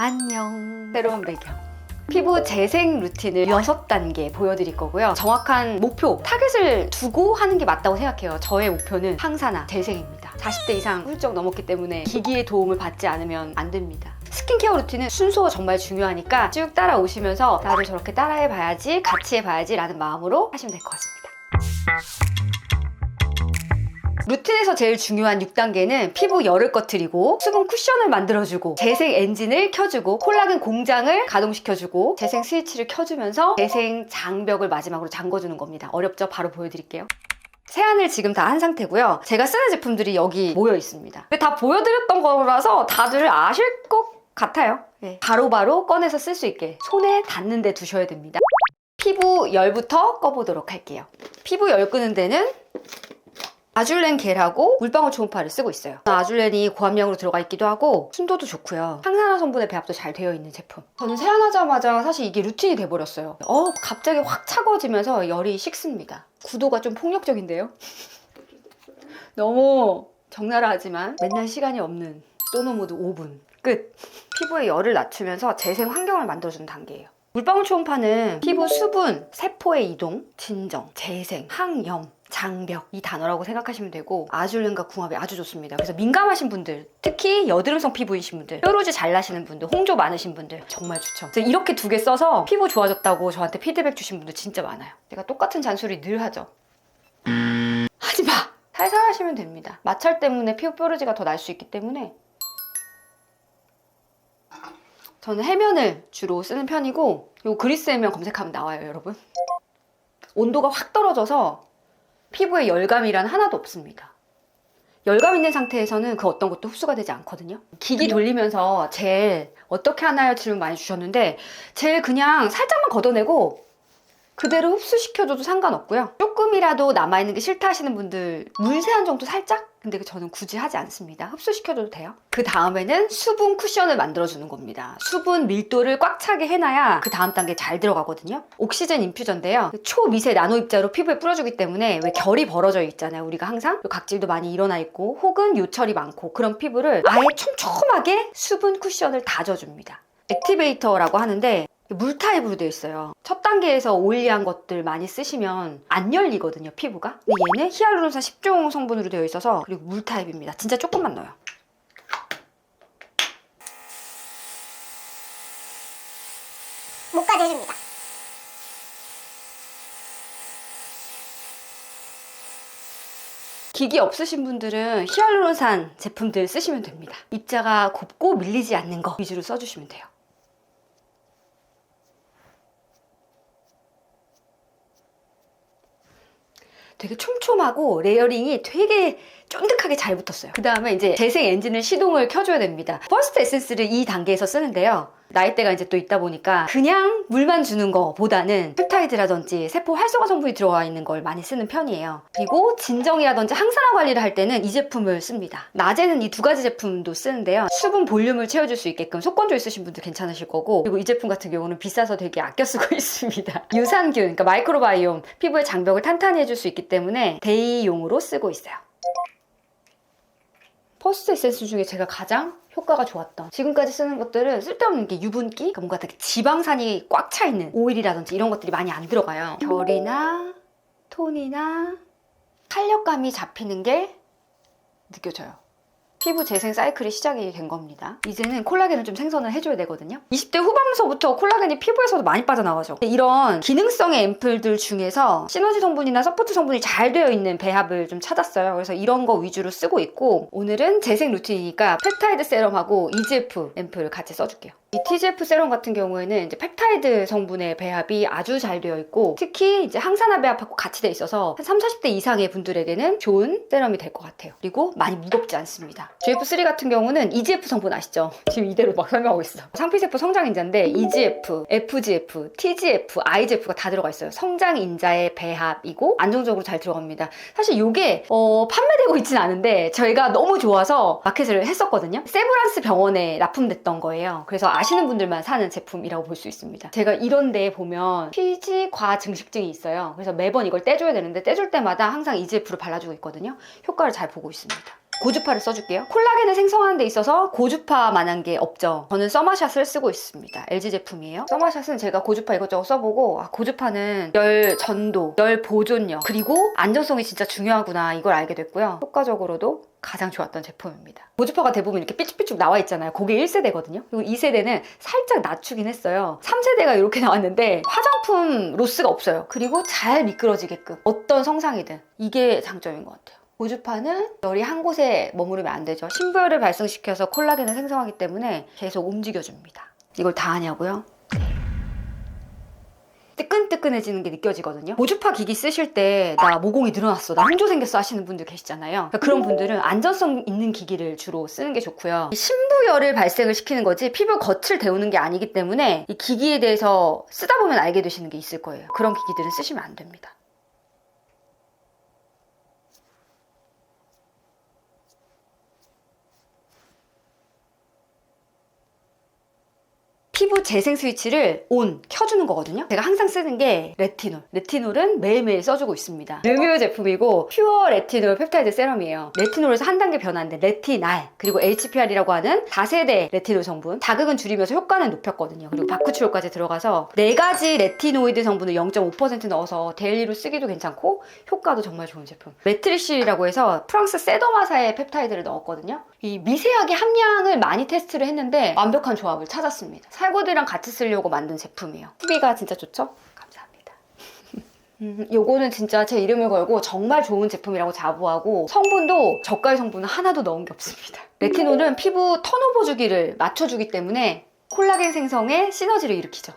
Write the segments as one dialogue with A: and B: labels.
A: 안녕. 새로운 배경. 피부 재생 루틴을 6단계 보여드릴 거고요. 정확한 목표, 타겟을 두고 하는 게 맞다고 생각해요. 저의 목표는 항산화, 재생입니다. 40대 이상 훌쩍 넘었기 때문에 기기의 도움을 받지 않으면 안 됩니다. 스킨케어 루틴은 순서가 정말 중요하니까 쭉 따라오시면서 나도 저렇게 따라해봐야지, 같이 해봐야지 라는 마음으로 하시면 될 것 같습니다. 루틴에서 제일 중요한 6단계는 피부 열을 꺼트리고 수분 쿠션을 만들어주고 재생 엔진을 켜주고 콜라겐 공장을 가동시켜주고 재생 스위치를 켜주면서 재생 장벽을 마지막으로 잠궈주는 겁니다. 어렵죠? 바로 보여드릴게요. 세안을 지금 다 한 상태고요. 제가 쓰는 제품들이 여기 모여 있습니다. 다 보여드렸던 거라서 다들 아실 것 같아요. 네. 바로바로 꺼내서 쓸 수 있게 손에 닿는 데 두셔야 됩니다. 피부 열부터 꺼보도록 할게요. 피부 열 끄는 데는 아줄렌 겔하고 물방울 초음파를 쓰고 있어요. 아줄렌이 고함량으로 들어가 있기도 하고 순도도 좋고요. 항산화 성분의 배합도 잘 되어 있는 제품. 저는 세안하자마자 사실 이게 루틴이 돼버렸어요. 갑자기 확 차가워지면서 열이 식습니다. 구도가 좀 폭력적인데요? 너무 적나라하지만 맨날 시간이 없는 소노모드 5분 끝! 피부의 열을 낮추면서 재생 환경을 만들어주는 단계예요. 물방울 초음파는 피부 수분, 세포의 이동, 진정, 재생, 항염, 장벽 이 단어라고 생각하시면 되고 아줄렌과 궁합이 아주 좋습니다. 그래서 민감하신 분들, 특히 여드름성 피부이신 분들, 뾰루지 잘 나시는 분들, 홍조 많으신 분들 정말 좋죠. 그래서 이렇게 2개 써서 피부 좋아졌다고 저한테 피드백 주신 분들 진짜 많아요. 제가 똑같은 잔소리 늘 하죠. 하지마! 살살 하시면 됩니다. 마찰 때문에 피부 뾰루지가 더 날 수 있기 때문에 저는 해면을 주로 쓰는 편이고 요 그리스 해면 검색하면 나와요, 여러분. 온도가 확 떨어져서 피부에 열감이란 하나도 없습니다. 열감 있는 상태에서는 그 어떤 것도 흡수가 되지 않거든요. 기기 돌리면서 젤 어떻게 하나요? 질문 많이 주셨는데 젤 그냥 살짝만 걷어내고 그대로 흡수시켜줘도 상관없고요. 조금이라도 남아있는 게 싫다 하시는 분들 물세안 정도 살짝? 근데 저는 굳이 하지 않습니다. 흡수시켜줘도 돼요. 그 다음에는 수분 쿠션을 만들어주는 겁니다. 수분 밀도를 꽉 차게 해놔야 그 다음 단계 잘 들어가거든요. 옥시젠 인퓨전인데요. 초미세 나노 입자로 피부에 뿌려주기 때문에 왜 결이 벌어져 있잖아요. 우리가 항상 각질도 많이 일어나 있고 혹은 요철이 많고 그런 피부를 아예 촘촘하게 수분 쿠션을 다져줍니다. 액티베이터라고 하는데 물 타입으로 되어 있어요. 첫 단계에서 오일리한 것들 많이 쓰시면 안 열리거든요, 피부가. 근데 얘는 히알루론산 10종 성분으로 되어 있어서 그리고 물 타입입니다. 진짜 조금만 넣어요.
B: 목까지 해줍니다.
A: 기기 없으신 분들은 히알루론산 제품들 쓰시면 됩니다. 입자가 곱고 밀리지 않는 거 위주로 써주시면 돼요. 되게 촘촘하고 레이어링이 되게 쫀득하게 잘 붙었어요. 그 다음에 이제 재생 엔진을 시동을 켜줘야 됩니다. 퍼스트 에센스를 이 단계에서 쓰는데요. 나이대가 이제 또 있다 보니까 그냥 물만 주는 거보다는 펩타이드라든지 세포 활성화 성분이 들어가 있는 걸 많이 쓰는 편이에요. 그리고 진정이라든지 항산화 관리를 할 때는 이 제품을 씁니다. 낮에는 이 2가지 제품도 쓰는데요. 수분 볼륨을 채워줄 수 있게끔 속건조 있으신 분들 괜찮으실 거고 그리고 이 제품 같은 경우는 비싸서 되게 아껴 쓰고 있습니다. 유산균, 그러니까 마이크로바이옴, 피부의 장벽을 탄탄히 해줄 수 있기 때문에 데이용으로 쓰고 있어요. 퍼스트 에센스 중에 제가 가장 효과가 좋았던 지금까지 쓰는 것들은 쓸데없는 게 유분기, 그러니까 뭔가 되게 지방산이 꽉 차 있는 오일이라든지 이런 것들이 많이 안 들어가요. 결이나 톤이나 탄력감이 잡히는 게 느껴져요. 피부 재생 사이클이 시작이 된 겁니다. 이제는 콜라겐을 좀 생성을 해줘야 되거든요. 20대 후반부터 콜라겐이 피부에서도 많이 빠져나가죠. 이런 기능성의 앰플들 중에서 시너지 성분이나 서포트 성분이 잘 되어 있는 배합을 좀 찾았어요. 그래서 이런 거 위주로 쓰고 있고 오늘은 재생 루틴이니까 펩타이드 세럼하고 EGF 앰플을 같이 써줄게요. 이 TGF 세럼 같은 경우에는 이제 펩타이드 성분의 배합이 아주 잘 되어 있고 특히 이제 항산화 배합하고 같이 돼 있어서 한 30, 40대 이상의 분들에게는 좋은 세럼이 될 것 같아요. 그리고 많이 무겁지 않습니다. GF3 같은 경우는 EGF 성분 아시죠? 지금 이대로 막 설명하고 있어. 상피세포 성장인자인데 EGF, FGF, TGF, IGF가 다 들어가 있어요. 성장인자의 배합이고 안정적으로 잘 들어갑니다. 사실 이게 판매되고 있진 않은데 저희가 너무 좋아서 마켓을 했었거든요. 세브란스 병원에 납품됐던 거예요. 그래서 아시는 분들만 사는 제품이라고 볼 수 있습니다. 제가 이런 데에 보면 피지 과증식증이 있어요. 그래서 매번 이걸 떼줘야 되는데 떼줄 때마다 항상 EGF를 발라주고 있거든요. 효과를 잘 보고 있습니다. 고주파를 써줄게요. 콜라겐을 생성하는 데 있어서 고주파만한 게 없죠. 저는 서머샷을 쓰고 있습니다. LG 제품이에요. 서머샷은 제가 고주파 이것저것 써보고 고주파는 열 전도, 열 보존력, 그리고 안전성이 진짜 중요하구나 이걸 알게 됐고요. 효과적으로도 가장 좋았던 제품입니다. 고주파가 대부분 이렇게 삐쭉삐쭉 나와 있잖아요. 그게 1세대거든요. 그리고 2세대는 살짝 낮추긴 했어요. 3세대가 이렇게 나왔는데 화장품 로스가 없어요. 그리고 잘 미끄러지게끔 어떤 성상이든 이게 장점인 것 같아요. 고주파는 열이 한 곳에 머무르면 안 되죠. 신부열을 발생시켜서 콜라겐을 생성하기 때문에 계속 움직여줍니다. 이걸 다 하냐고요? 뜨끈뜨끈해지는 게 느껴지거든요. 고주파 기기 쓰실 때 나 모공이 늘어났어, 나 홍조 생겼어 하시는 분들 계시잖아요. 그러니까 그런 분들은 안전성 있는 기기를 주로 쓰는 게 좋고요. 신부열을 발생을 시키는 거지 피부 겉을 데우는 게 아니기 때문에 이 기기에 대해서 쓰다 보면 알게 되시는 게 있을 거예요. 그런 기기들은 쓰시면 안 됩니다. 피부 재생 스위치를 켜주는 거거든요. 제가 항상 쓰는 게 레티놀. 레티놀은 매일매일 써주고 있습니다. 르뮤 제품이고 퓨어 레티놀 펩타이드 세럼이에요. 레티놀에서 한 단계 변화인데 레티날, 그리고 HPR이라고 하는 4세대 레티놀 성분. 자극은 줄이면서 효과는 높였거든요. 그리고 바쿠치올까지 들어가서 4가지 레티노이드 성분을 0.5% 넣어서 데일리로 쓰기도 괜찮고 효과도 정말 좋은 제품. 매트리실이라고 해서 프랑스 세더마사의 펩타이드를 넣었거든요. 이 미세하게 함량을 많이 테스트를 했는데 완벽한 조합을 찾았습니다. 살구들이랑 같이 쓰려고 만든 제품이에요. 후기가 진짜 좋죠? 감사합니다. 요거는 진짜 제 이름을 걸고 정말 좋은 제품이라고 자부하고 성분도 저가의 성분은 하나도 넣은 게 없습니다. 레티놀은 피부 턴오버 주기를 맞춰주기 때문에 콜라겐 생성에 시너지를 일으키죠.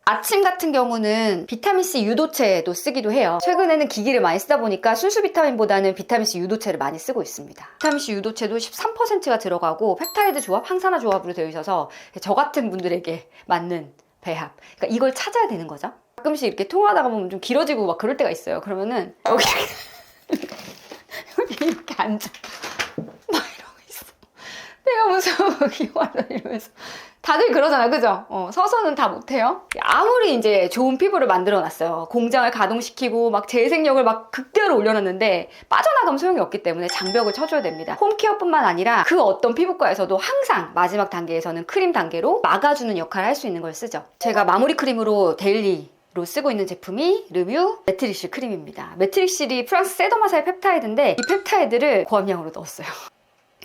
A: 아침 같은 경우는 비타민C 유도체도 쓰기도 해요. 최근에는 기기를 많이 쓰다 보니까 순수 비타민보다는 비타민C 유도체를 많이 쓰고 있습니다. 비타민C 유도체도 13%가 들어가고 펩타이드 조합, 항산화 조합으로 되어 있어서 저 같은 분들에게 맞는 배합. 그러니까 이걸 찾아야 되는 거죠. 가끔씩 이렇게 통화하다가 보면 좀 길어지고 막 그럴 때가 있어요. 그러면은 여기 이렇게 앉아 막 이러고 있어. 내가 무슨 기화다 이러면서. 다들 그러잖아, 그죠? 서서는 다 못해요. 아무리 이제 좋은 피부를 만들어 놨어요. 공장을 가동시키고 막 재생력을 막 극대로 올려놨는데 빠져나가면 소용이 없기 때문에 장벽을 쳐줘야 됩니다. 홈케어뿐만 아니라 그 어떤 피부과에서도 항상 마지막 단계에서는 크림 단계로 막아주는 역할을 할 수 있는 걸 쓰죠. 제가 마무리 크림으로 데일리로 쓰고 있는 제품이 르뮤 매트릭실 크림입니다. 매트릭실이 프랑스 세더마사의 펩타이드인데 이 펩타이드를 고함량으로 넣었어요.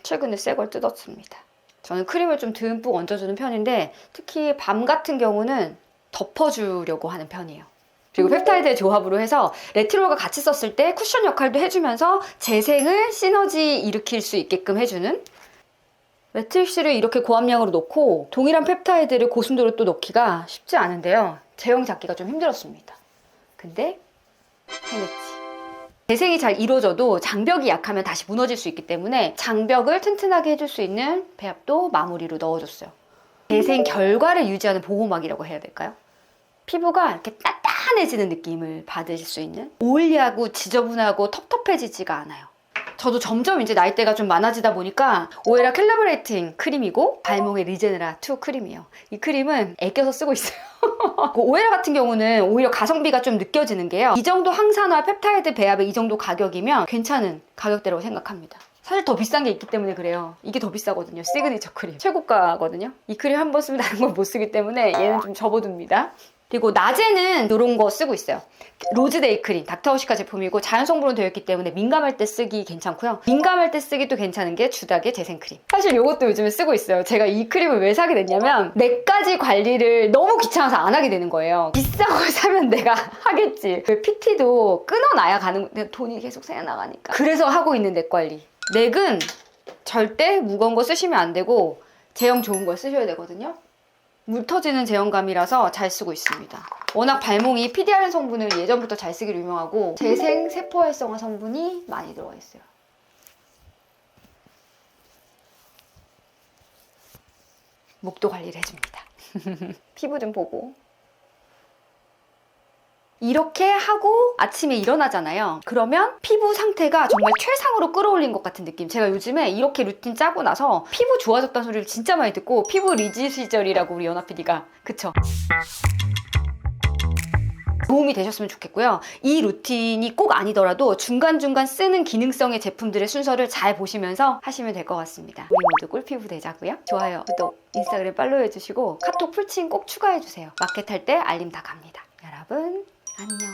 A: 최근에 새 걸 뜯었습니다. 저는 크림을 좀 듬뿍 얹어주는 편인데 특히 밤 같은 경우는 덮어주려고 하는 편이에요. 그리고 펩타이드의 조합으로 해서 레티놀과 같이 썼을 때 쿠션 역할도 해주면서 재생을 시너지 일으킬 수 있게끔 해주는. 매트릭실을 이렇게 고함량으로 넣고 동일한 펩타이드를 고순도로 또 넣기가 쉽지 않은데요. 제형 잡기가 좀 힘들었습니다. 근데 해냈지. 재생이 잘 이루어져도 장벽이 약하면 다시 무너질 수 있기 때문에 장벽을 튼튼하게 해줄 수 있는 배합도 마무리로 넣어줬어요. 재생 결과를 유지하는 보호막이라고 해야 될까요? 피부가 이렇게 단단해지는 느낌을 받으실 수 있는, 오일리하고 지저분하고 텁텁해지지가 않아요. 저도 점점 이제 나이대가 좀 많아지다 보니까 오에라 캘리브레이팅 크림이고 발몽의 리제네라 2 크림이에요. 이 크림은 애껴서 쓰고 있어요. 오에라 같은 경우는 오히려 가성비가 좀 느껴지는 게요. 이 정도 항산화 펩타이드 배합의 이 정도 가격이면 괜찮은 가격대라고 생각합니다. 사실 더 비싼 게 있기 때문에 그래요. 이게 더 비싸거든요. 시그니처 크림. 최고가거든요. 이 크림 한 번 쓰면 다른 걸 못 쓰기 때문에 얘는 좀 접어둡니다. 그리고 낮에는 이런 거 쓰고 있어요. 로즈데이 크림, 닥터우시카 제품이고 자연 성분으로 되어 있기 때문에 민감할 때 쓰기 괜찮고요. 민감할 때 쓰기도 괜찮은 게 주닥의 재생 크림. 사실 이것도 요즘에 쓰고 있어요. 제가 이 크림을 왜 사게 됐냐면 4가지 관리를 너무 귀찮아서 안 하게 되는 거예요. 비싼 걸 사면 내가 하겠지. 그 PT도 끊어놔야 가는, 돈이 계속 생겨나가니까. 그래서 하고 있는 넥 관리. 넥은 절대 무거운 거 쓰시면 안 되고 제형 좋은 걸 쓰셔야 되거든요. 물 터지는 제형감이라서 잘 쓰고 있습니다. 워낙 발몽이 PDRN 성분을 예전부터 잘 쓰기로 유명하고 재생 세포 활성화 성분이 많이 들어가 있어요. 목도 관리를 해줍니다. 피부 좀 보고. 이렇게 하고 아침에 일어나잖아요. 그러면 피부 상태가 정말 최상으로 끌어올린 것 같은 느낌. 제가 요즘에 이렇게 루틴 짜고 나서 피부 좋아졌다는 소리를 진짜 많이 듣고, 피부 리지 시절이라고 우리 연아 PD가, 그쵸? 도움이 되셨으면 좋겠고요. 이 루틴이 꼭 아니더라도 중간중간 쓰는 기능성의 제품들의 순서를 잘 보시면서 하시면 될 것 같습니다. 우리 모두 꿀피부 되자고요. 좋아요, 구독, 인스타그램 팔로우 해주시고 카톡 풀칭 꼭 추가해주세요. 마켓 할 때 알림 다 갑니다. 여러분 안녕.